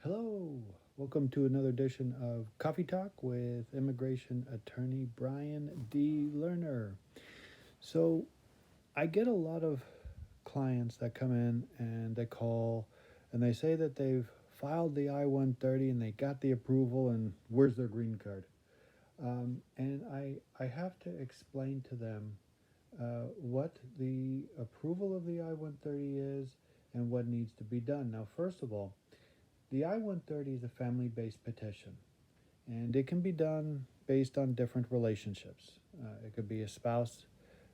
Hello, welcome to another edition of Coffee Talk with immigration attorney Brian D. Lerner. So, I get a lot of clients that come in and they call and they say that they've filed the I-130 and they got the approval and where's their green card? And I have to explain to them what the approval of the I-130 is and what needs to be done. Now, first of all, the I-130 is a family-based petition, and it can be done based on different relationships. It could be a spouse,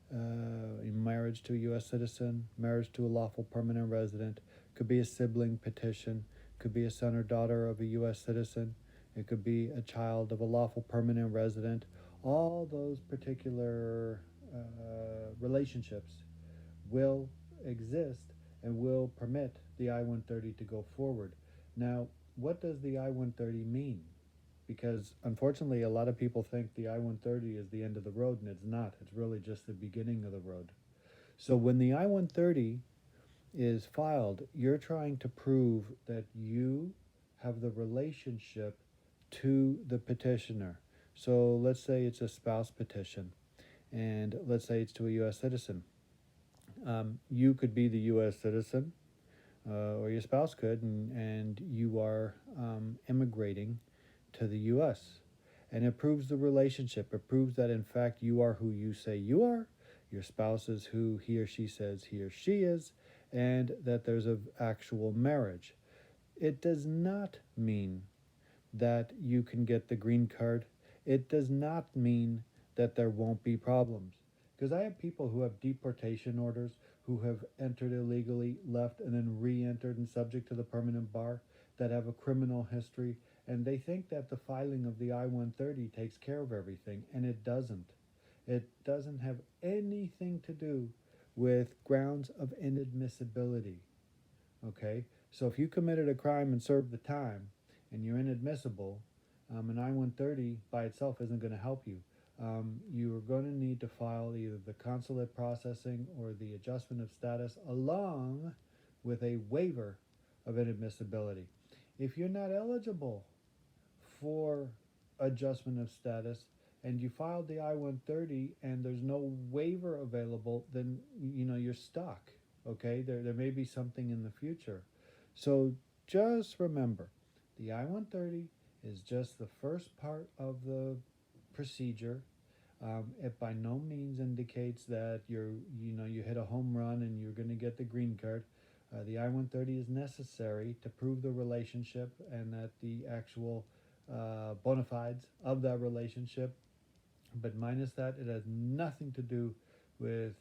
in marriage to a U.S. citizen, marriage to a lawful permanent resident. It could be a sibling petition. It could be a son or daughter of a U.S. citizen. It could be a child of a lawful permanent resident. All those particular relationships will exist and will permit the I-130 to go forward. Now, what does the I-130 mean? Because unfortunately, a lot of people think the I-130 is the end of the road, and it's not. It's really just the beginning of the road. So when the I-130 is filed, you're trying to prove that you have the relationship to the petitioner. So let's say it's a spouse petition, and let's say it's to a U.S. citizen. You could be the U.S. citizen, or your spouse could, and you are immigrating to the U.S. And it proves the relationship. It proves that, in fact, you are who you say you are, your spouse is who he or she says he or she is, and that there's an actual marriage. It does not mean that you can get the green card. It does not mean that there won't be problems. Because I have people who have deportation orders, who have entered illegally, left, and then re-entered and subject to the permanent bar, that have a criminal history, and they think that the filing of the I-130 takes care of everything, and it doesn't. It doesn't have anything to do with grounds of inadmissibility. Okay? So if you committed a crime and served the time, and you're inadmissible, an I-130 by itself isn't going to help you. You are going to need to file either the consulate processing or the adjustment of status along with a waiver of inadmissibility. If you're not eligible for adjustment of status and you filed the I-130 and there's no waiver available, then you're stuck. Okay, there may be something in the future. So just remember, the I-130 is just the first part of the procedure. It by no means indicates that you hit a home run and you're going to get the green card. The I-130 is necessary to prove the relationship and that the actual bona fides of that relationship. But minus that, it has nothing to do with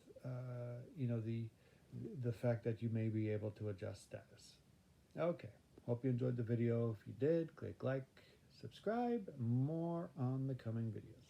the fact that you may be able to adjust status. Okay, hope you enjoyed the video. If you did, click like, subscribe, more on the coming videos.